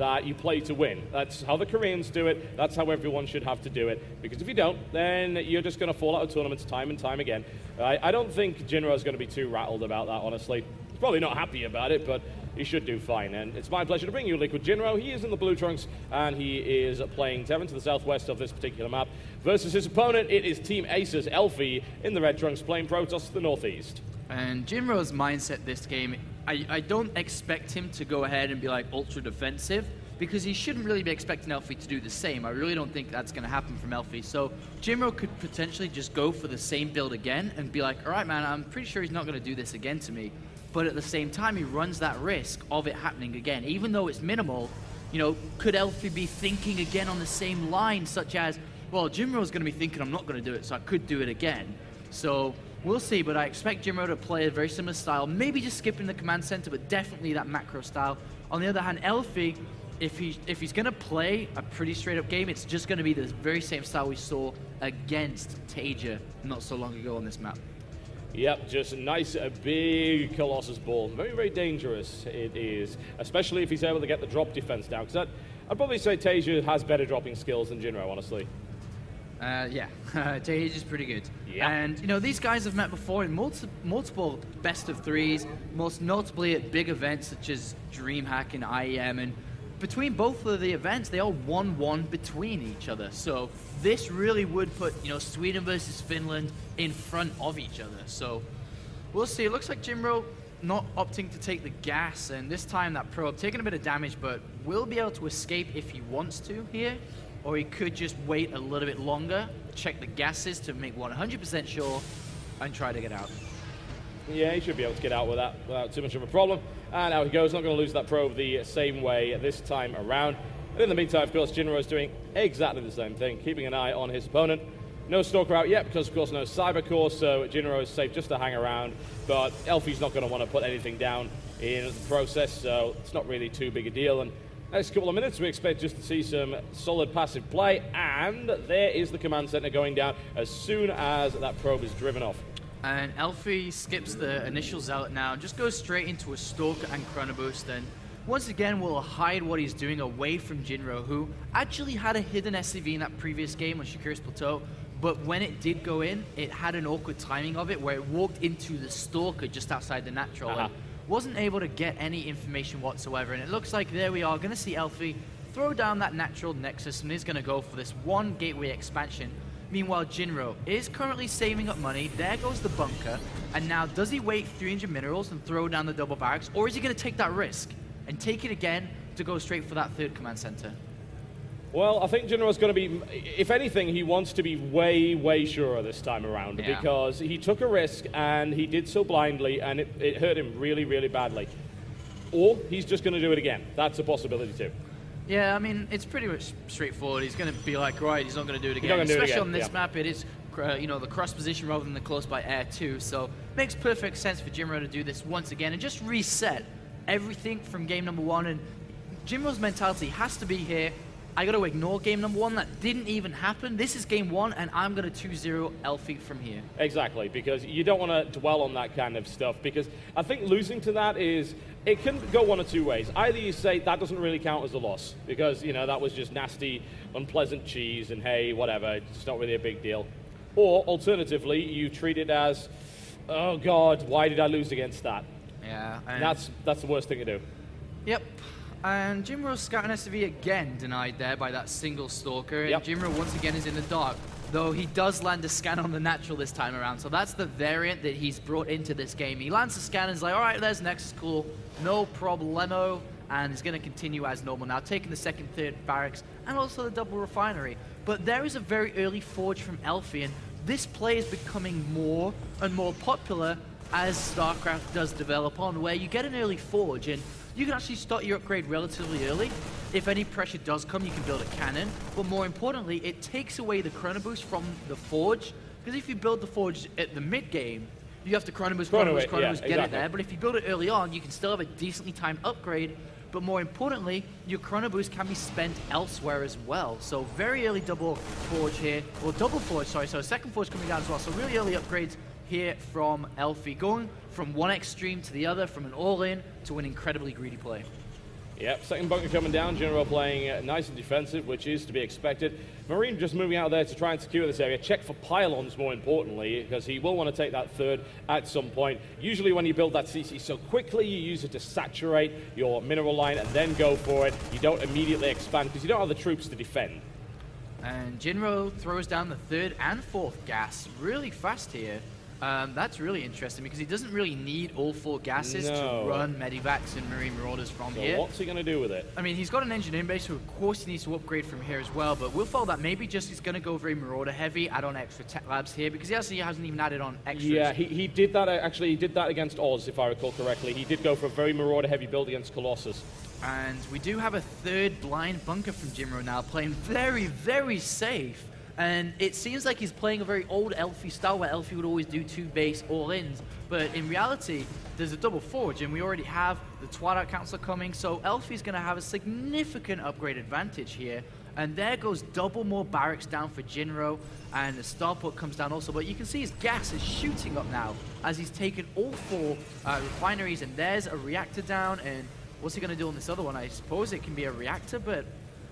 that you play to win. That's how the Koreans do it. That's how everyone should have to do it. Because if you don't, then you're just going to fall out of tournaments time and time again. I don't think Jinro is going to be too rattled about that, honestly. He's probably not happy about it, but he should do fine. And it's my pleasure to bring you Liquid Jinro. He is in the blue trunks, and he is playing Tevin to the southwest of this particular map. Versus his opponent, it is Team ASUS Elfi in the red trunks playing Protoss to the northeast. And Jinro's mindset this game, I don't expect him to go ahead and be like ultra defensive, because he shouldn't really be expecting Elfi to do the same. I really don't think that's going to happen from Elfi. So Jinro could potentially just go for the same build again and be like, all right, man, I'm pretty sure he's not going to do this again to me. But at the same time, he runs that risk of it happening again. Even though it's minimal, you know, could Elfi be thinking again on the same line, such as, well, Jinro's going to be thinking I'm not going to do it, so I could do it again. So we'll see, but I expect Jinro to play a very similar style, maybe just skipping the command center, but definitely that macro style. On the other hand, Elfi, if he's going to play a pretty straight-up game, it's just going to be the very same style we saw against Tager not so long ago on this map. Yep, just a nice, big Colossus ball. Very, very dangerous it is, especially if he's able to get the drop defense down. Because I'd probably say Tager has better dropping skills than Jinro, honestly. Yeah, Tager's pretty good. Yeah. And, you know, these guys have met before in multiple best of threes, most notably at big events such as DreamHack and IEM. And between both of the events, they are 1-1 between each other. So this really would put, you know, Sweden versus Finland in front of each other. So we'll see. It looks like Jinro not opting to take the gas, and this time that probe taking a bit of damage, but will be able to escape if he wants to here, or he could just wait a little bit longer, check the gases to make 100% sure, and try to get out. Yeah, he should be able to get out with that without too much of a problem. And out he goes, not going to lose that probe the same way this time around. And in the meantime, of course, Jinro is doing exactly the same thing, keeping an eye on his opponent. No Stalker out yet, because of course no Cyber Core, so Jinro is safe just to hang around. But Elfi's not going to want to put anything down in the process, so it's not really too big a deal. And next couple of minutes, we expect just to see some solid passive play, and there is the command center going down as soon as that probe is driven off. And Elfi skips the initial Zealot now, just goes straight into a Stalker and Chrono Boost, and once again will hide what he's doing away from Jinro, who actually had a hidden SCV in that previous game on Shakira's Plateau, but when it did go in, it had an awkward timing of it where it walked into the Stalker just outside the natural. And wasn't able to get any information whatsoever, and it looks like there we are going to see Elfi throw down that natural Nexus and is going to go for this one gateway expansion. Meanwhile, Jinro is currently saving up money. There goes the bunker. And now, does he wait 300 minerals and throw down the double barracks, or is he going to take that risk and take it again to go straight for that third command center? Well, I think Jinro's going to be, if anything, he wants to be way, way surer this time around, because he took a risk and he did so blindly, and it hurt him really, really badly. Or he's just going to do it again. That's a possibility too. Yeah, I mean, it's pretty much straightforward. He's going to be like, right, he's not going to do it again. Especially on this map, it is, you know, the cross position rather than the close by air too. So makes perfect sense for Jinro to do this once again and just reset everything from game number one. And Jinro's mentality has to be here. I got to ignore game number one. That didn't even happen. This is game one, and I'm going to 2-0 Elfi from here. Exactly, because you don't want to dwell on that kind of stuff, because I think losing to that is, it can go one of two ways. Either you say that doesn't really count as a loss, because, you know, that was just nasty, unpleasant cheese, and hey, whatever, it's not really a big deal. Or, alternatively, you treat it as, oh God, why did I lose against that? Yeah. And that's the worst thing to do. Yep. And Jinro's Scout and SCV again denied there by that single Stalker, and Jinro once again is in the dark, though he does land a scan on the natural this time around, so that's the variant that he's brought into this game. He lands a scan and is like, all right, there's Nexus, cool, no problemo, and is going to continue as normal now, taking the second, third barracks, and also the double refinery. But there is a very early forge from Elfi, and this play is becoming more and more popular as StarCraft does develop on, where you get an early forge, and you can actually start your upgrade relatively early. If any pressure does come, you can build a cannon. But more importantly, it takes away the chrono boost from the forge. Because if you build the forge at the mid game, you have to chrono boost, get it there. But if you build it early on, you can still have a decently timed upgrade. But more importantly, your chrono boost can be spent elsewhere as well. So very early double forge here, or double forge, sorry. So second forge coming down as well. So really early upgrades here from Elfi, going from one extreme to the other, from an all-in to an incredibly greedy play. Yep, second bunker coming down. Jinro playing nice and defensive, which is to be expected. Marine just moving out there to try and secure this area. Check for pylons, more importantly, because he will want to take that third at some point. Usually when you build that CC so quickly, you use it to saturate your mineral line and then go for it. You don't immediately expand because you don't have the troops to defend. And Jinro throws down the third and fourth gas really fast here. That's really interesting because he doesn't really need all 4 gases to run Medivacs and Marine Marauders from here. What's he going to do with it? I mean, he's got an engineering base, so of course he needs to upgrade from here as well, but we'll follow that. Maybe just he's going to go very Marauder heavy, add on extra tech labs here, because he actually hasn't even added on extras. Yeah, he did that, actually, he did that against Oz, if I recall correctly. He did go for a very Marauder heavy build against Colossus. And we do have a third blind bunker from Jinro now, playing very, very safe. And it seems like he's playing a very old Elfi style where Elfi would always do 2 base all-ins. But in reality, there's a double forge, and we already have the Twilight Council coming, so Elfi's going to have a significant upgrade advantage here. And there goes double more barracks down for Jinro, and the starport comes down also. But you can see his gas is shooting up now as he's taken all 4 refineries, and there's a reactor down. And what's he going to do on this other one? I suppose it can be a reactor, but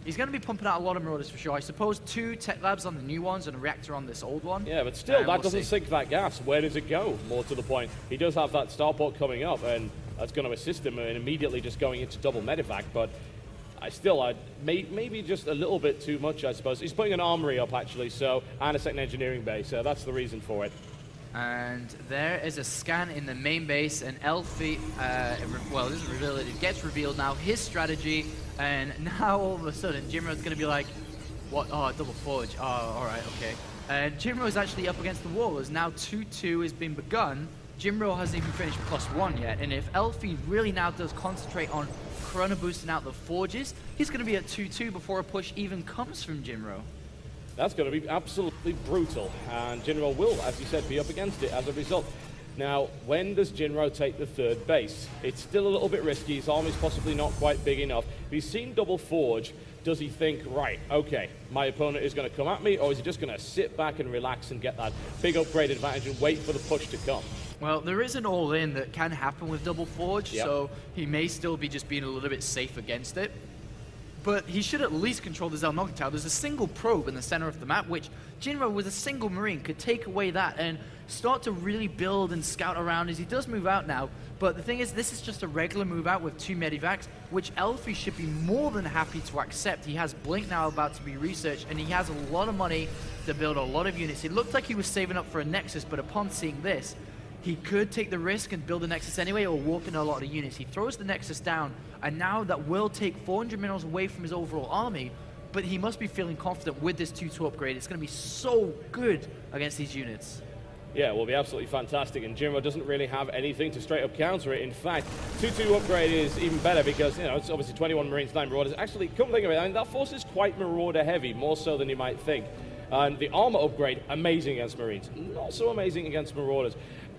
he's going to be pumping out a lot of Marauders for sure. I suppose 2 tech labs on the new ones and a reactor on this old one. Yeah, but still, that doesn't sink that gas. Where does it go? More to the point, he does have that starport coming up, and that's going to assist him in immediately just going into double medevac. But maybe just a little bit too much, I suppose. He's putting an armory up, actually, and a second engineering base, so that's the reason for it. And there is a scan in the main base, and Elfi, well, it isn't revealed, it gets revealed now, his strategy, and now all of a sudden, Jinro's going to be like, what? Oh, double forge. Oh, all right, okay. And Jinro is actually up against the wall, as now 2-2 has been begun. Jinro hasn't even finished +1 yet, and if Elfi really now does concentrate on chrono boosting out the forges, he's going to be at 2-2 before a push even comes from Jinro. That's going to be absolutely brutal, and Jinro will, as you said, be up against it as a result. Now, when does Jinro take the third base? It's still a little bit risky. His army's possibly not quite big enough. If he's seen double forge, does he think, right, okay, my opponent is going to come at me, or is he just going to sit back and relax and get that big upgrade advantage and wait for the push to come? Well, there is an all-in that can happen with double forge, so he may still be just being a little bit safe against it. But he should at least control the Zelnogin Tower. There's a single probe in the center of the map, which Jinro, with a single Marine, could take away that and start to really build and scout around as he does move out now. But the thing is, this is just a regular move out with 2 Medivacs, which Elfi should be more than happy to accept. He has Blink now about to be researched, and he has a lot of money to build a lot of units. It looked like he was saving up for a Nexus, but upon seeing this, he could take the risk and build a Nexus anyway, or walk in a lot of units. He throws the Nexus down, and now that will take 400 minerals away from his overall army, but he must be feeling confident with this 2-2 upgrade. It's going to be so good against these units. Yeah, it will be absolutely fantastic, and Jinro doesn't really have anything to straight up counter it. In fact, 2-2 upgrade is even better because, you know, it's obviously 21 Marines, 9 Marauders. Actually, come think of it, I mean, that force is quite Marauder heavy, more so than you might think. And the armor upgrade, amazing against Marines, not so amazing against Marauders.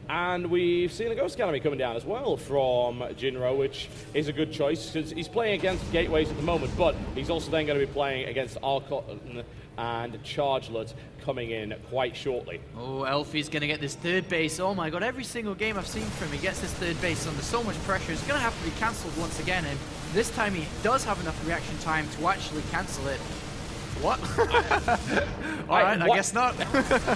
And we've seen a Ghost Academy coming down as well from Jinro, which is a good choice because he's playing against Gateways at the moment, but he's also then going to be playing against Archon and Chargelet coming in quite shortly. Oh, Elfi's going to get this third base. Oh my god, every single game I've seen from him, he gets this third base under so much pressure. It's going to have to be cancelled once again, and this time he does have enough reaction time to actually cancel it. What? Alright, I guess not.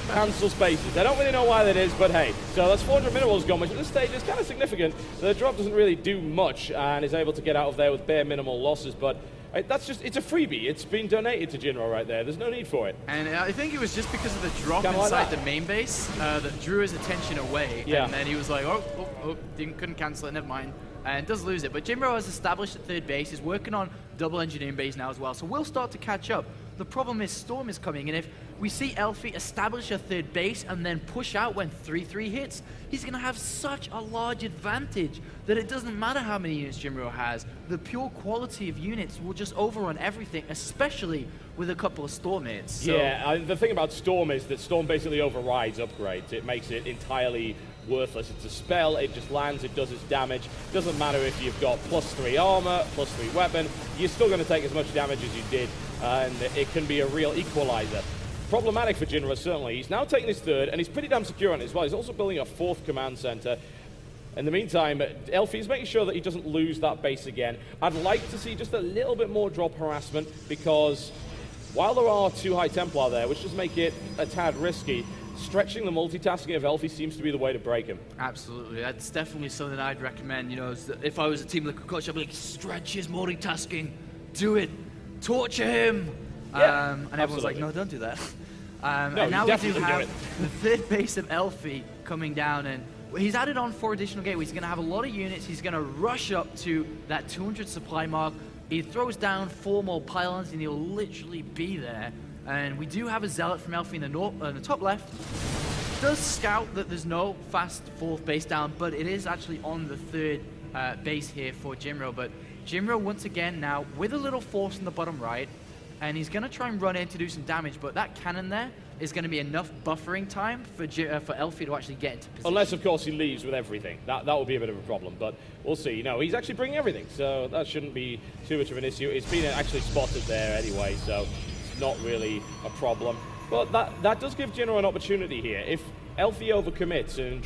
Cancel spaces. I don't really know why that is, but hey. So that's 400 minerals gone, which at this stage is kind of significant. The drop doesn't really do much and is able to get out of there with bare minimal losses, but that's just, it's a freebie. It's been donated to Jinro right there. There's no need for it. And I think it was just because of the drop inside the main base that drew his attention away. Yeah. And then he was like, couldn't cancel it, never mind. And does lose it. But Jinro has established a third base. He's working on double engineering base now as well. So we'll start to catch up. The problem is Storm is coming, and if we see Elfi establish a third base and then push out when 3-3 hits, he's going to have such a large advantage that it doesn't matter how many units Jinro has. The pure quality of units will just overrun everything, especially with a couple of Storm hits. So yeah, the thing about Storm is that Storm basically overrides upgrades. It makes it entirely worthless. It's a spell, it just lands, it does its damage. Doesn't matter if you've got +3 armor, +3 weapon, you're still going to take as much damage as you did, and it can be a real equalizer. Problematic for Jinro, certainly. He's now taking his third, and he's pretty damn secure on it as well. He's also building a 4th command center. In the meantime, Elfi's making sure that he doesn't lose that base again. I'd like to see just a little bit more drop harassment, because while there are 2 High Templar there, which does make it a tad risky, stretching the multitasking of Elfi seems to be the way to break him. Absolutely. That's definitely something I'd recommend. You know, if I was a Team Liquid coach, I'd be like, stretch his multitasking. Do it. Torture him. Yeah, and everyone's like, no, don't do that. No, and now we do have do the 3rd base of Elfi coming down, and he's added on 4 additional gateways. He's going to have a lot of units. He's going to rush up to that 200 supply mark. He throws down 4 more pylons, and he'll literally be there. And we do have a Zealot from Elfi in the top left. Does scout that there's no fast 4th base down, but it is actually on the 3rd base here for Jinro. But Jinro, once again, now with a little force in the bottom right, and he's going to try and run in to do some damage, but that cannon there is going to be enough buffering time for Elfi to actually get into position. Unless, of course, he leaves with everything. That will be a bit of a problem, but we'll see. No, he's actually bringing everything, so that shouldn't be too much of an issue. It's been actually spotted there anyway, so it's not really a problem. But that does give Jinro an opportunity here. If Elfi overcommits and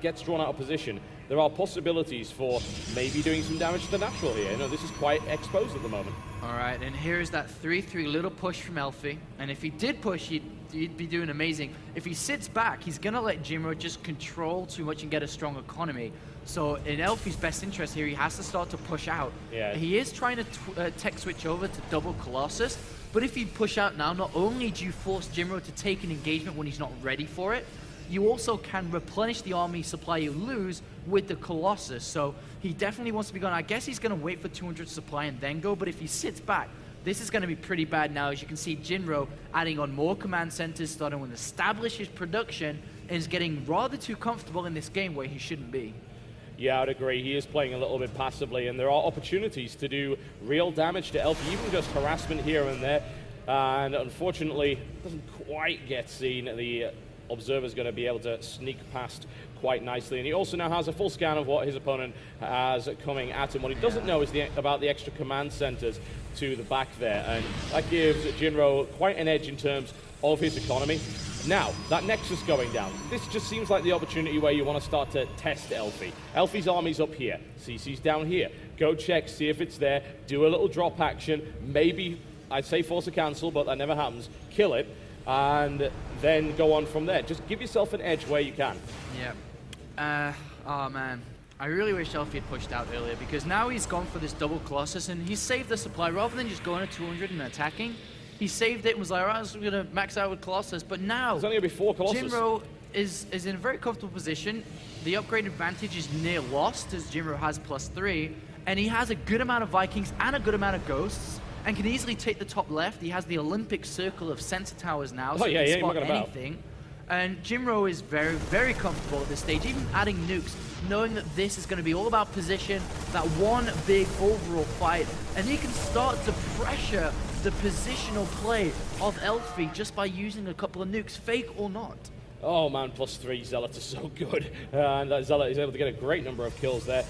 gets drawn out of position, there are possibilities for maybe doing some damage to the natural here. You know, this is quite exposed at the moment. All right, and here's that 3-3 little push from Elfi. And if he did push, he'd be doing amazing. If he sits back, he's going to let Jinro just control too much and get a strong economy. So in Elfi's best interest here, he has to start to push out. Yeah. He is trying to tech switch over to double Colossus, but if you push out now, not only do you force Jinro to take an engagement when he's not ready for it, you also can replenish the army supply you lose with the Colossus. So he definitely wants to be going. I guess he's going to wait for 200 supply and then go, but if he sits back, this is going to be pretty bad now. As you can see, Jinro adding on more command centers, starting to establish his production, and is getting rather too comfortable in this game where he shouldn't be. Yeah, I'd agree. He is playing a little bit passively, and there are opportunities to do real damage to Elfi, even just harassment here and there. And unfortunately, doesn't quite get seen. The Observer's going to be able to sneak past quite nicely, and he also now has a full scan of what his opponent has coming at him. What he doesn't know is about the extra command centers to the back there, and that gives Jinro quite an edge in terms of his economy. Now, that Nexus going down, this just seems like the opportunity where you want to start to test Elfi. Elfi's army's up here, CC's down here. Go check, see if it's there, do a little drop action, maybe, I'd say force a cancel, but that never happens, kill it, and then go on from there. Just give yourself an edge where you can. Yeah. Oh man, I really wish Elfi had pushed out earlier, because now he's gone for this double Colossus and he's saved the supply. Rather than just going to 200 and attacking, he saved it and was like, alright, I'm going to max out with Colossus. But now, there's only going to be 4 Colossus. Jinro is in a very comfortable position. The upgrade advantage is near lost, as Jinro has +3, and he has a good amount of Vikings and a good amount of Ghosts, and can easily take the top left. He has the Olympic circle of sensor towers now, so he can spot anything. And Jinro is very, very comfortable at this stage, even adding nukes, knowing that this is going to be all about position, that one big overall fight, and he can start to pressure the positional play of Elfi just by using a couple of nukes, fake or not. Oh man, +3 Zealot is so good. And that Zealot is able to get a great number of kills there.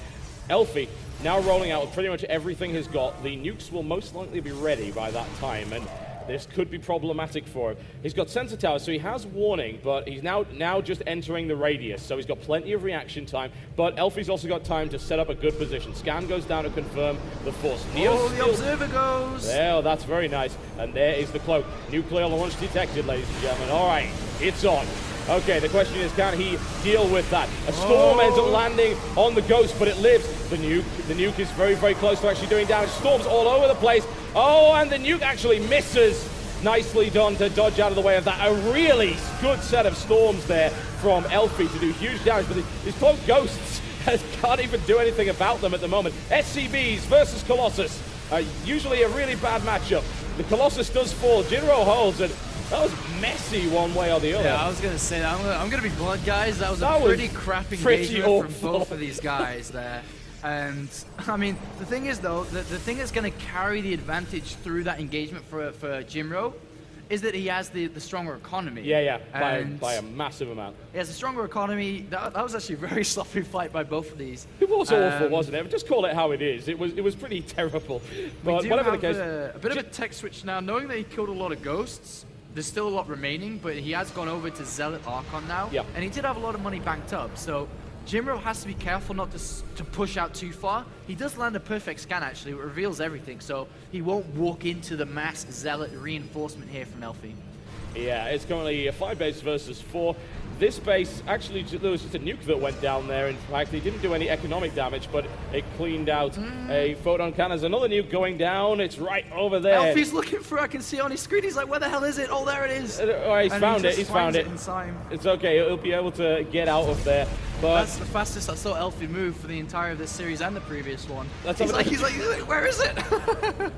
Elfi now rolling out with pretty much everything he's got. The nukes will most likely be ready by that time, and this could be problematic for him. He's got sensor towers, so he has warning, but he's now just entering the radius, so he's got plenty of reaction time, but Elfi's also got time to set up a good position. Scan goes down to confirm the force. Oh, the Observer goes! There, that's very nice. And there is the cloak. Nuclear launch detected, ladies and gentlemen. All right, it's on. Okay, the question is, can he deal with that? A storm ends up landing on the Ghost, but it lives. The nuke is very, very close to actually doing damage. Storms all over the place. Oh, and the nuke actually misses. Nicely done to dodge out of the way of that. A really good set of storms there from Elfi to do huge damage, but these cloaked Ghosts can't even do anything about them at the moment. SCBs versus Colossus. Usually a really bad matchup. The Colossus does fall. Jinro holds it. That was messy one way or the other. Yeah, I was going to say that. I'm going to be blunt, guys. That was a pretty crap engagement from both of these guys there. And, I mean, the thing is, though, the thing that's going to carry the advantage through that engagement for Jinro is that he has the stronger economy. Yeah, by a massive amount. He has a stronger economy. That was actually a very sloppy fight by both of these. It was awful, wasn't it? Just call it how it is. It was pretty terrible. But whatever the case, a bit of a tech switch now. Knowing that he killed a lot of Ghosts, there's still a lot remaining, but he has gone over to Zealot Archon now. Yeah. And he did have a lot of money banked up, so Jinro has to be careful not to push out too far. He does land a perfect scan, actually. It reveals everything, so he won't walk into the mass Zealot reinforcement here from Elfi. Yeah, it's currently 5 base versus 4. This base, actually, there was just a nuke that went down there. In fact, it didn't do any economic damage, but it cleaned out a photon cannon. There's another nuke going down. It's right over there. Elfi's looking for it. I can see on his screen. He's like, where the hell is it? Oh, there it is. He's found it. He's found it. It's okay. He'll be able to get out of there. But that's the fastest I saw Elfi move for the entire of this series and the previous one. He's like, where is it?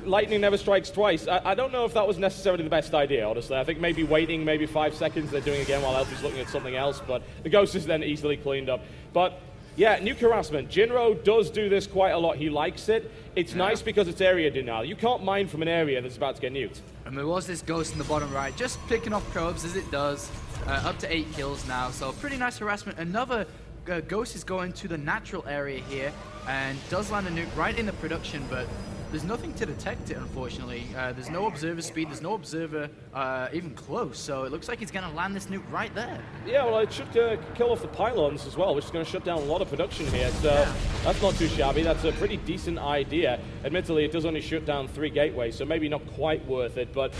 Lightning never strikes twice. I don't know if that was necessarily the best idea, honestly. I think maybe waiting maybe 5 seconds, they're doing it again while Elfi's looking at something else, but the ghost is then easily cleaned up. But yeah, nuke harassment. Jinro does do this quite a lot. He likes it. It's nice because it's area denial. You can't mine from an area that's about to get nuked. And there was this ghost in the bottom right, just picking off probes as it does. Up to 8 kills now, so pretty nice harassment. Another ghost is going to the natural area here and does land a nuke right in the production, but there's nothing to detect it, unfortunately. There's no observer speed, there's no observer even close, so it looks like he's going to land this nuke right there. Yeah, well, it should kill off the pylons as well, which is going to shut down a lot of production here, so that's not too shabby. That's a pretty decent idea. Admittedly, it does only shut down 3 gateways, so maybe not quite worth it, but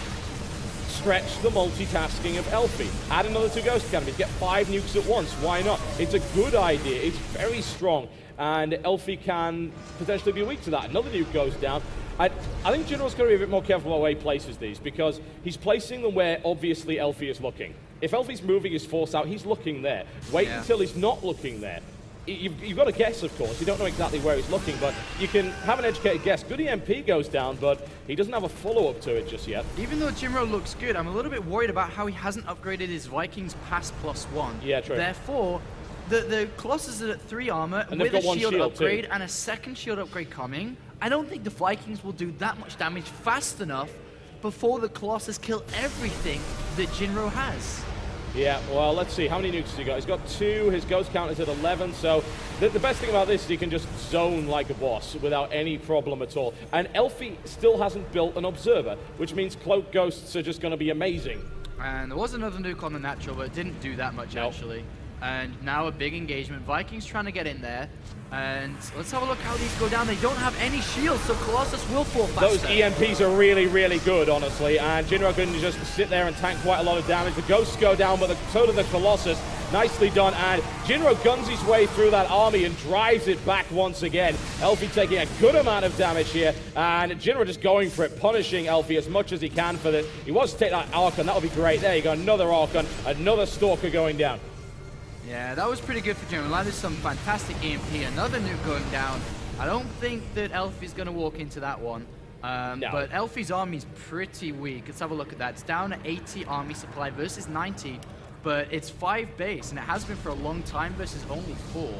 stretch the multitasking of Elfi. Add another 2 ghost cannons, get 5 nukes at once, why not? It's a good idea, it's very strong. And Elfi can potentially be weak to that. Another nuke goes down. I think Jinro's going to be a bit more careful about where he places these, because he's placing them where obviously Elfi is looking. If Elfi's moving his force out, he's looking there. Wait until he's not looking there. You've got to guess, of course. You don't know exactly where he's looking, but you can have an educated guess. Good EMP goes down, but he doesn't have a follow-up to it just yet. Even though Jinro looks good, I'm a little bit worried about how he hasn't upgraded his Vikings past +1. Yeah, true. Therefore, the Colossus is at 3 armor and with a shield upgrade too. And a second shield upgrade coming. I don't think the Vikings will do that much damage fast enough before the Colossus kill everything that Jinro has. Yeah, well, let's see. How many nukes has he got? He's got 2. His ghost count is at 11. So the best thing about this is he can just zone like a boss without any problem at all. And Elfi still hasn't built an observer, which means cloak ghosts are just going to be amazing. And there was another nuke on the natural, but it didn't do that much, actually. And now a big engagement. Vikings trying to get in there. And let's have a look how these go down. They don't have any shields, so Colossus will fall faster. Those EMPs are really, really good, honestly. And Jinro can just sit there and tank quite a lot of damage. The ghosts go down, but so do the Colossus. Nicely done. And Jinro guns his way through that army and drives it back once again. Elfi taking a good amount of damage here. And Jinro just going for it, punishing Elfi as much as he can for this. He wants to take that Archon. That would be great. There you go. Another Archon. Another Stalker going down. Yeah, that was pretty good for Jinro. Landed some fantastic EMP. Another nuke going down. I don't think that Elfi's going to walk into that one. No. But Elfi's army's pretty weak. Let's have a look at that. It's down to 80 army supply versus 90. But it's 5 base, and it has been for a long time versus only 4.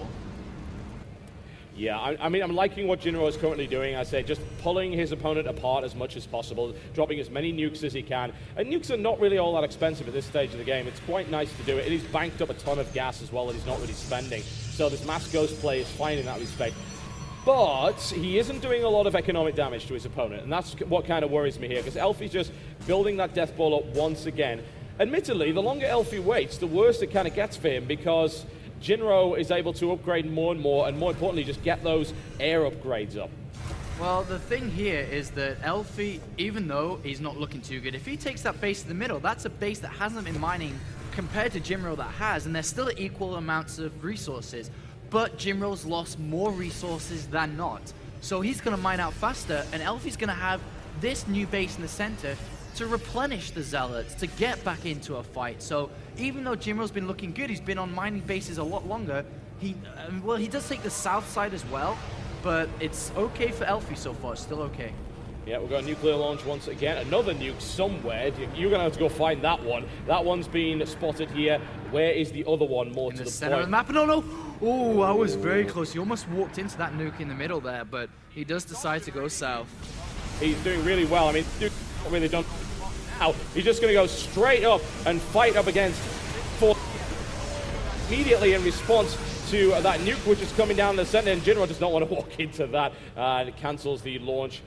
Yeah, I mean, I'm liking what Jinro is currently doing. I say just pulling his opponent apart as much as possible, dropping as many nukes as he can. And nukes are not really all that expensive at this stage of the game. It's quite nice to do it. He's banked up a ton of gas as well that he's not really spending. So this mass ghost play is fine in that respect. But he isn't doing a lot of economic damage to his opponent, and that's what kind of worries me here, because Elfi's just building that death ball up once again. Admittedly, the longer Elfi waits, the worse it kind of gets for him, because Jinro is able to upgrade more and more importantly, just get those air upgrades up. Well, the thing here is that Elfi, even though he's not looking too good, if he takes that base in the middle, that's a base that hasn't been mining compared to Jinro that has, and they're still at equal amounts of resources. But Jinro's lost more resources than not. So he's going to mine out faster, and Elfi's going to have this new base in the center to replenish the Zealots, to get back into a fight. So even though Jinro's been looking good, he's been on mining bases a lot longer, he does take the south side as well, but it's okay for Elfi so far. It's still okay. Yeah, we've got a nuclear launch once again. Another nuke somewhere. You're going to have to go find that one. That one's been spotted here. Where is the other one more to the center of the map? No! Oh, I was very close. He almost walked into that nuke in the middle there, but he does decide to go south. He's doing really well. I mean, Duke really done now. He's just going to go straight up and fight up against immediately in response to that nuke which is coming down the center, and Jinro does not want to walk into that. It cancels the launch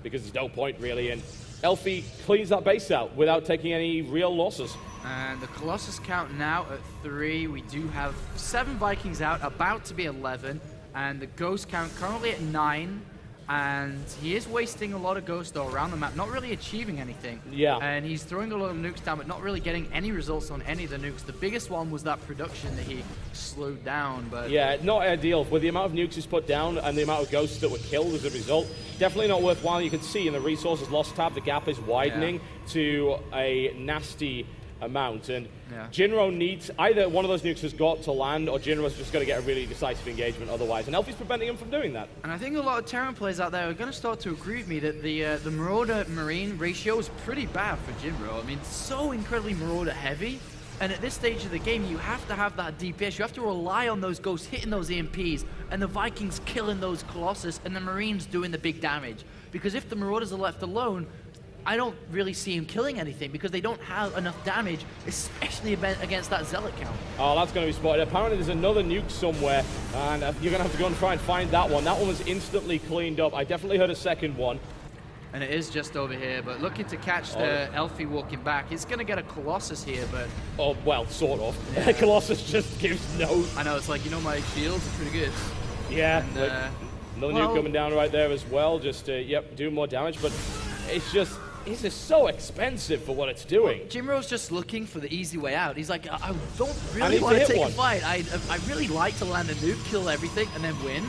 because there's no point really, and Elfi cleans that base out without taking any real losses. And the Colossus count now at 3. We do have 7 Vikings out, about to be 11. And the Ghost count currently at 9. And he is wasting a lot of Ghosts, though, around the map, not really achieving anything. Yeah. And he's throwing a lot of nukes down, but not really getting any results on any of the nukes. The biggest one was that production that he slowed down, but... Yeah, not ideal. With the amount of nukes he's put down and the amount of Ghosts that were killed as a result, definitely not worthwhile. You can see in the resources lost tab, the gap is widening to a nasty amount, and Jinro needs either one of those nukes has got to land, or Jinro's just got to get a really decisive engagement otherwise, and Elfi's preventing him from doing that. And I think a lot of Terran players out there are going to start to agree with me that the Marauder Marine ratio is pretty bad for Jinro. I mean, it's so incredibly Marauder heavy, and at this stage of the game, you have to have that DPS. You have to rely on those Ghosts hitting those EMPs, and the Vikings killing those Colossus, and the Marines doing the big damage. Because if the Marauders are left alone, I don't really see him killing anything because they don't have enough damage, especially against that Zealot count. Oh, that's going to be spotted. Apparently there's another nuke somewhere, and you're going to have to go and try and find that one. That one was instantly cleaned up. I definitely heard a second one. And it is just over here, but looking to catch the Elfi walking back. He's going to get a Colossus here, but... Oh, well, sort of. Yeah. Colossus just gives no... I know, it's like, you know, my shields are pretty good. Yeah, and, another nuke coming down right there as well, just to, do more damage, but it's just... It's just so expensive for what it's doing. Well, Jinro's just looking for the easy way out. He's like, I don't really want to take a fight. I really like to land a nuke, kill everything, and then win.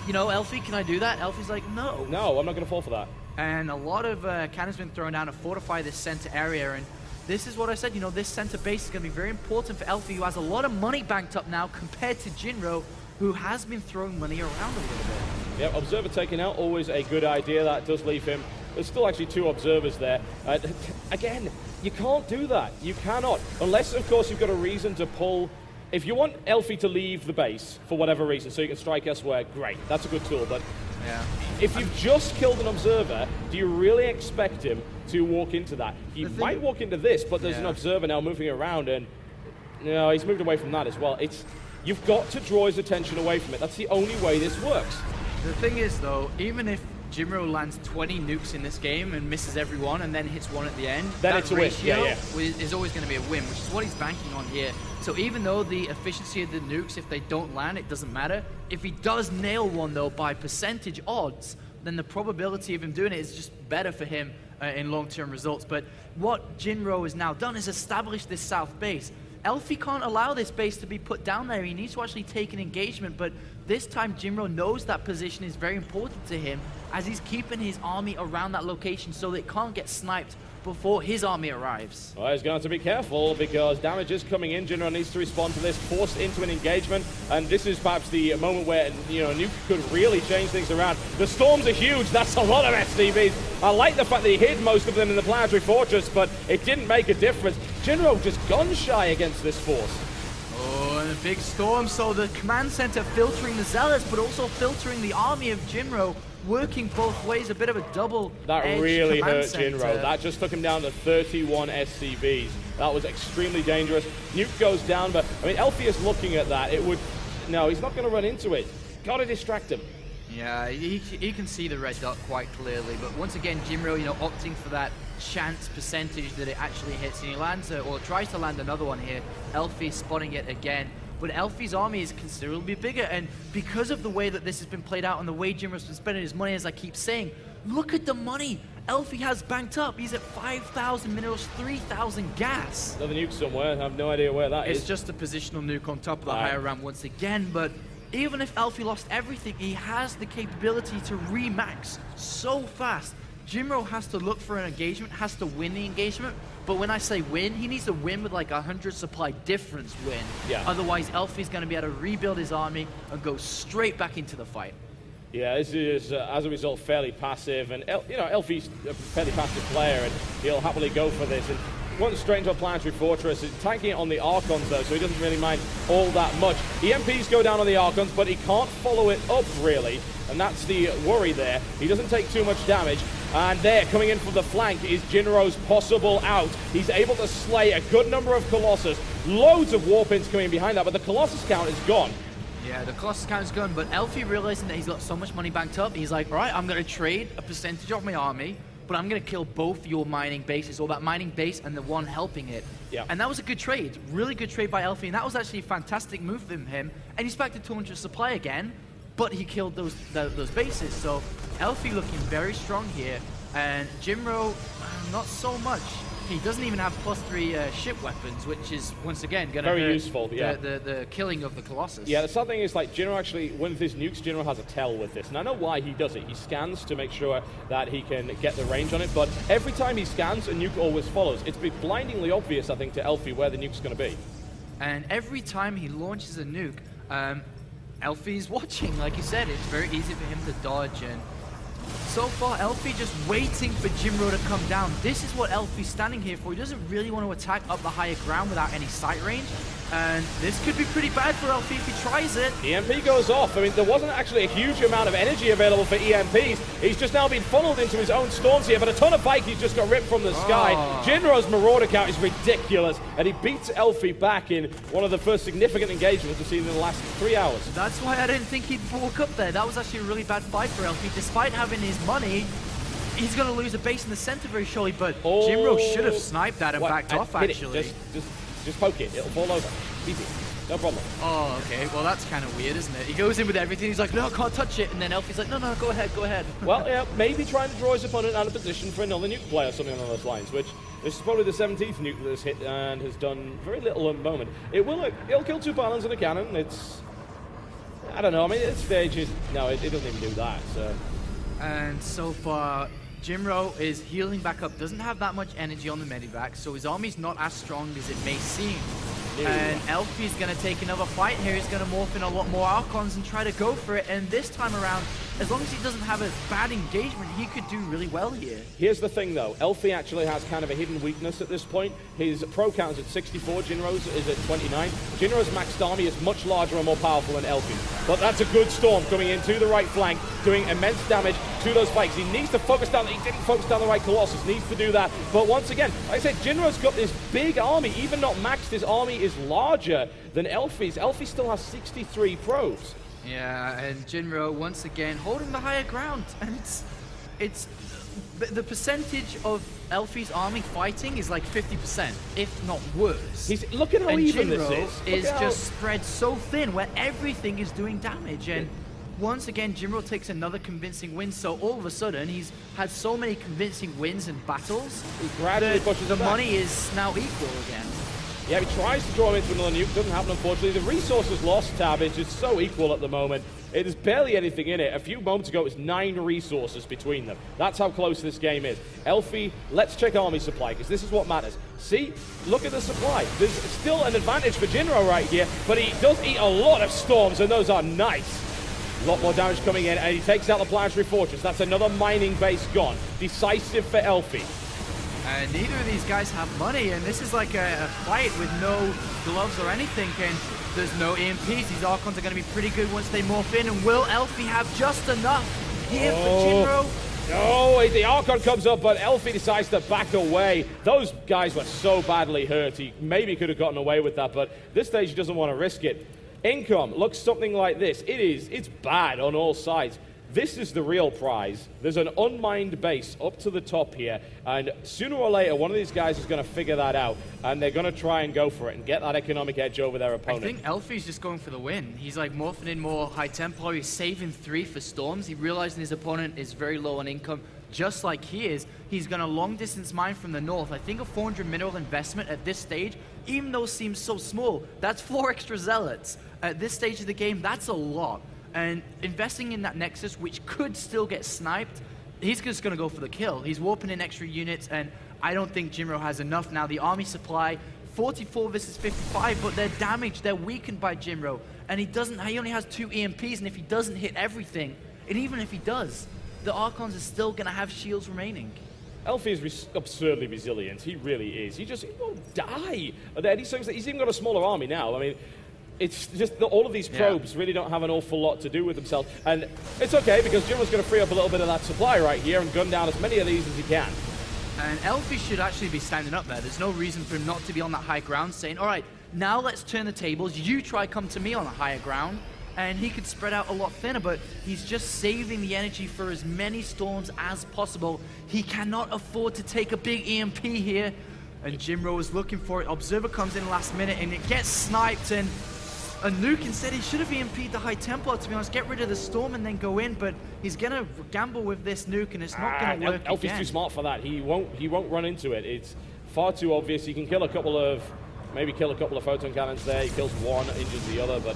You know, Elfi, can I do that? Elfi's like, no. No, I'm not going to fall for that. And a lot of cannons been thrown down to fortify this center area. And this is what I said, you know, this center base is going to be very important for Elfi, who has a lot of money banked up now compared to Jinro, who has been throwing money around a little bit. Yep, Observer taken out, always a good idea. That does leave him. There's still actually 2 observers there. Again, you can't do that. You cannot. Unless, of course, you've got a reason to pull... If you want Elfi to leave the base for whatever reason, so you can strike elsewhere, great. That's a good tool, but if you've just killed an observer, do you really expect him to walk into that? He might walk into this, but there's an observer now moving around, and he's moved away from that as well. You've got to draw his attention away from it. That's the only way this works. The thing is, though, even if Jinro lands 20 nukes in this game and misses every one and then hits one at the end, then it's a win. Is always going to be a win, which is what he's banking on here. So even though the efficiency of the nukes, if they don't land, it doesn't matter. If he does nail one, though, by percentage odds, then the probability of him doing it is just better for him in long-term results. But what Jinro has now done is establish this south base. Elfi can't allow this base to be put down there. He needs to actually take an engagement, but this time Jinro knows that position is very important to him as he's keeping his army around that location so that it can't get sniped before his army arrives. Well, he's going to have to be careful because damage is coming in. Jinro needs to respond to this, forced into an engagement, and this is perhaps the moment where, Nuke could really change things around. The storms are huge. That's a lot of SCVs. I like the fact that he hid most of them in the planetary fortress, but it didn't make a difference. Jinro just gun-shy against this force. Oh, and a big storm, so the command center filtering the Zealots, but also filtering the army of Jinro, working both ways, a bit of a double. That really hurt Jinro. That just took him down to 31 SCVs. That was extremely dangerous. Nuke goes down, but I mean, Elfi is looking at that. No, he's not going to run into it. Got to distract him. Yeah, he can see the red dot quite clearly, but once again, Jinro, opting for that chance percentage that it actually hits, and he lands or tries to land another one here. Elfi spotting it again. But Elfi's army is considerably bigger, and because of the way that this has been played out and the way Jinro's been spending his money, as I keep saying, look at the money Elfi has banked up. He's at 5,000 minerals, 3,000 gas. Another nuke somewhere. I have no idea where that is. It's just a positional nuke on top of the higher ramp once again, but even if Elfi lost everything, he has the capability to remax so fast. Jinro has to look for an engagement, has to win the engagement, but when I say win, he needs to win with like 100 supply difference win. Yeah. Otherwise, Elfi's going to be able to rebuild his army and go straight back into the fight. Yeah, this is, as a result, fairly passive, and Elfi's a fairly passive player, and he'll happily go for this. And went straight into a planetary fortress. He's tanking it on the Archons, though, so he doesn't really mind all that much. EMPs go down on the Archons, but he can't follow it up, really, and that's the worry there. He doesn't take too much damage, and there, coming in from the flank, is Jinro's possible out. He's able to slay a good number of Colossus. Loads of Warpins coming behind that, but the Colossus count is gone. Yeah, the Colossus count is gone, but Elfi realizing that he's got so much money banked up, he's like, all right, I'm going to trade a percentage of my army but I'm going to kill both your mining bases, or that mining base and the one helping it. Yeah. And that was a good trade, really good trade by Elfi, and that was actually a fantastic move from him. And he's back to 200 supply again, but he killed those bases. So Elfi looking very strong here, and Jinro, not so much. He doesn't even have +3 ship weapons, which is, once again, going to hurt useful, yeah. the killing of the Colossus. Yeah, the sad thing is, like, Jinro actually, with his nukes, Jinro has a tell with this. And I know why he does it. He scans to make sure that he can get the range on it, but every time he scans, a nuke always follows. It's been blindingly obvious, I think, to Elfi where the nuke's going to be. And every time he launches a nuke, Elfi's watching. Like you said, it's very easy for him to dodge, and so far, Elfi just waiting for Jinro to come down. This is what Elfi's standing here for. He doesn't really want to attack up the higher ground without any sight range. And this could be pretty bad for Elfi if he tries it. EMP goes off. I mean, there wasn't actually a huge amount of energy available for EMPs. He's just now been funneled into his own storms here, but a ton of Vikings just got ripped from the sky. Jinro's Marauder count is ridiculous, and he beats Elfi back in one of the first significant engagements we've seen in the last 3 hours. That's why I didn't think he'd walk up there. That was actually a really bad fight for Elfi. Despite having his money, he's going to lose a base in the center very surely, but Jinro should have sniped that and backed off, actually. Just poke it. It'll fall over. Easy. No problem. Oh, okay. Well, that's kind of weird, isn't it? He goes in with everything. He's like, no, I can't touch it. And then Elfi's like, no, no, go ahead, go ahead. Well, yeah, maybe trying to draw his opponent out of position for another nuke play or something along those lines, which this is probably the 17th nuke that has hit and has done very little at the moment. It'll kill 2 pylons and a cannon. It's... I don't know. I mean, at this stage, it doesn't even do that, so... And so far, Jinro is healing back up, doesn't have that much energy on the medivac, so his army's not as strong as it may seem. And Elfi's going to take another fight here. He's going to morph in a lot more Archons and try to go for it. And this time around, as long as he doesn't have a bad engagement, he could do really well here. Here's the thing, though. Elfi actually has kind of a hidden weakness at this point. His pro count is at 64. Jinro's is at 29. Jinro's maxed army is much larger and more powerful than Elfi. But that's a good storm coming in to the right flank, doing immense damage to those spikes. He needs to focus down. He didn't focus down the right Colossus. Needs to do that. But once again, like I said, Jinro's got this big army. Even not maxed, his army is larger than Elfi's. Elfi still has 63 probes. Yeah, and Jinro once again holding the higher ground, and it's the percentage of Elfi's army fighting is like 50%, if not worse. Look at how even Jinro this is just spread so thin, where everything is doing damage, and once again Jinro takes another convincing win. So all of a sudden he's had so many convincing wins and battles. He gradually pushes the back. money is now equal again. Yeah, he tries to draw him into another nuke. Doesn't happen, unfortunately. The resources lost tab is just so equal at the moment. There's barely anything in it. A few moments ago, it was 9 resources between them. That's how close this game is. Elfi, let's check army supply, because this is what matters. See? Look at the supply. There's still an advantage for Jinro right here, but he does eat a lot of storms, and those are nice. A lot more damage coming in, and he takes out the planetary fortress. That's another mining base gone. Decisive for Elfi. And neither of these guys have money, and this is like a fight with no gloves or anything, and there's no EMPs. These Archons are going to be pretty good once they morph in, and will Elfi have just enough here for Jinro? No, the Archon comes up, but Elfi decides to back away. Those guys were so badly hurt. He maybe could have gotten away with that, but this stage he doesn't want to risk it. Income looks something like this. It's bad on all sides. This is the real prize. There's an unmined base up to the top here, and sooner or later, one of these guys is going to figure that out, and they're going to try and go for it and get that economic edge over their opponent. I think Elfi's just going for the win. He's like morphing in more high tempo. He's saving 3 for storms. He realizing his opponent is very low on income, just like he is. He's going to long distance mine from the north. I think a 400 mineral investment at this stage, even though it seems so small, that's 4 extra zealots. At this stage of the game, that's a lot. And investing in that Nexus, which could still get sniped, he's just going to go for the kill. He's warping in extra units, and I don't think Jinro has enough now. The army supply, 44 versus 55, but they're damaged. They're weakened by Jinro. And he only has 2 EMPs, and if he doesn't hit everything, and even if he does, the Archons are still going to have shields remaining. Elfi is absurdly resilient. He really is. He won't die. He's even got a smaller army now. I mean, it's just that all of these probes really don't have an awful lot to do with themselves. And it's okay, because Jinro's going to free up a little bit of that supply right here and gun down as many of these as he can. And Elfi should actually be standing up there. There's no reason for him not to be on that high ground saying, all right, now let's turn the tables. You try come to me on the higher ground. and he could spread out a lot thinner, but he's just saving the energy for as many storms as possible. He cannot afford to take a big EMP here, and Jinro is looking for it. Observer comes in last minute, and it gets sniped, and a nuke instead. He should have EMP'd the High Templar, to be honest. Get rid of the storm and then go in, but he's going to gamble with this nuke, and it's not going to work Elfi's again. too smart for that. He won't run into it. It's far too obvious. He can kill a couple of, maybe kill a couple of photon cannons there. He kills one, injures the other, but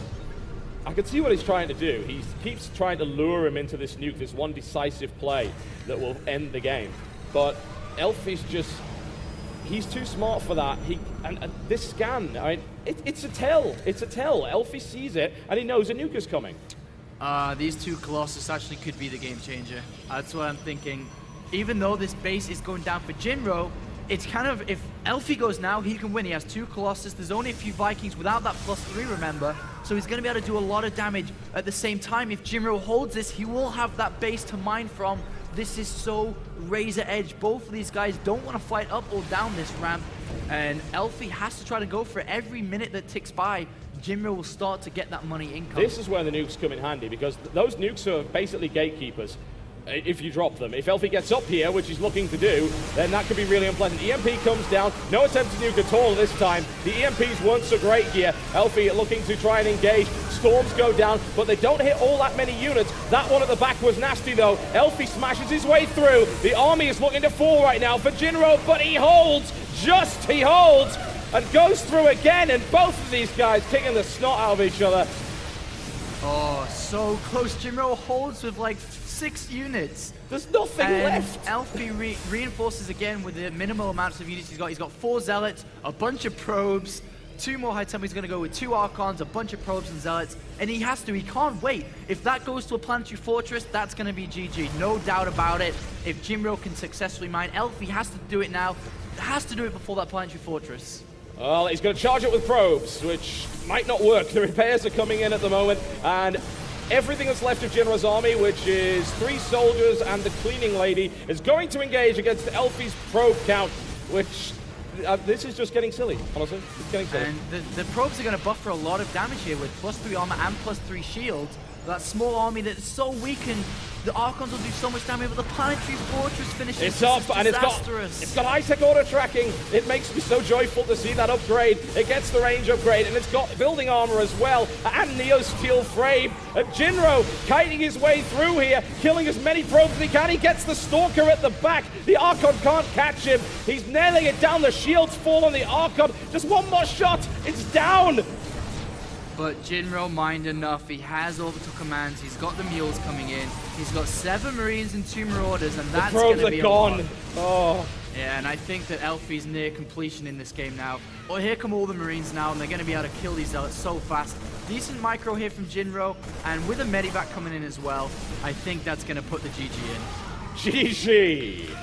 I can see what he's trying to do. He keeps trying to lure him into this nuke, this one decisive play that will end the game. But Elfi's just, he's too smart for that. And this scan, I mean, it's a tell. It's a tell. Elfi sees it, and he knows a nuke is coming. These two Colossus actually could be the game changer. That's what I'm thinking. Even though this base is going down for Jinro, it's kind of, if Elfi goes now, he can win. He has two Colossus. There's only a few Vikings without that +3, remember? So he's going to be able to do a lot of damage. At the same time, if Jinro holds this, he will have that base to mine from. This is so razor edge. Both of these guys don't want to fight up or down this ramp. And Elfi has to try to go for it. Every minute that ticks by, Jinro will start to get that money income. This is where the nukes come in handy, because those nukes are basically gatekeepers. If you drop them. If Elfi gets up here, which he's looking to do, then that could be really unpleasant. EMP comes down, no attempt to nuke at all this time. The EMPs weren't so great here. Elfi looking to try and engage. Storms go down, but they don't hit all that many units. That one at the back was nasty though. Elfi smashes his way through. The army is looking to fall right now for Jinro, but he holds, he holds, and goes through again, and both of these guys kicking the snot out of each other. Oh, so close. Jinro holds with like 6 units. There's nothing left. Elfi reinforces again with the minimal amounts of units he's got. He's got 4 Zealots, a bunch of probes, 2 more High Templars. He's going to go with 2 Archons, a bunch of probes and Zealots, and he can't wait. If that goes to a planetary fortress, that's going to be GG. No doubt about it. If Jinro can successfully mine, Elfi has to do it now. Has to do it before that planetary fortress. Well, he's going to charge it with probes, which might not work. The repairs are coming in at the moment, and everything that's left of Jinro's army, which is 3 soldiers and the cleaning lady, is going to engage against Elfi's probe count, which this is just getting silly, honestly. It's getting silly. And the probes are going to buffer a lot of damage here with +3 armor and +3 shields. That small army that's so weakened, the Archons will do so much damage, but the planetary fortress finishes. It's up, and it's got high-tech auto tracking. It makes me so joyful to see that upgrade. It gets the range upgrade, and it's got building armor as well, and Neo Steel frame. And Jinro kiting his way through here, killing as many probes as he can. He gets the Stalker at the back. The Archon can't catch him. He's nailing it down. The shields fall on the Archon. Just one more shot. It's down. But Jinro mined enough. He has orbital commands. He's got the mules coming in. He's got 7 Marines and 2 Marauders, and that's going to be a lot. Oh. Yeah, and I think that Elfi's near completion in this game now. Well, here come all the Marines now, and they're going to be able to kill these Zealots so fast. Decent micro here from Jinro, and with a medivac coming in as well, I think that's going to put the GG in. GG.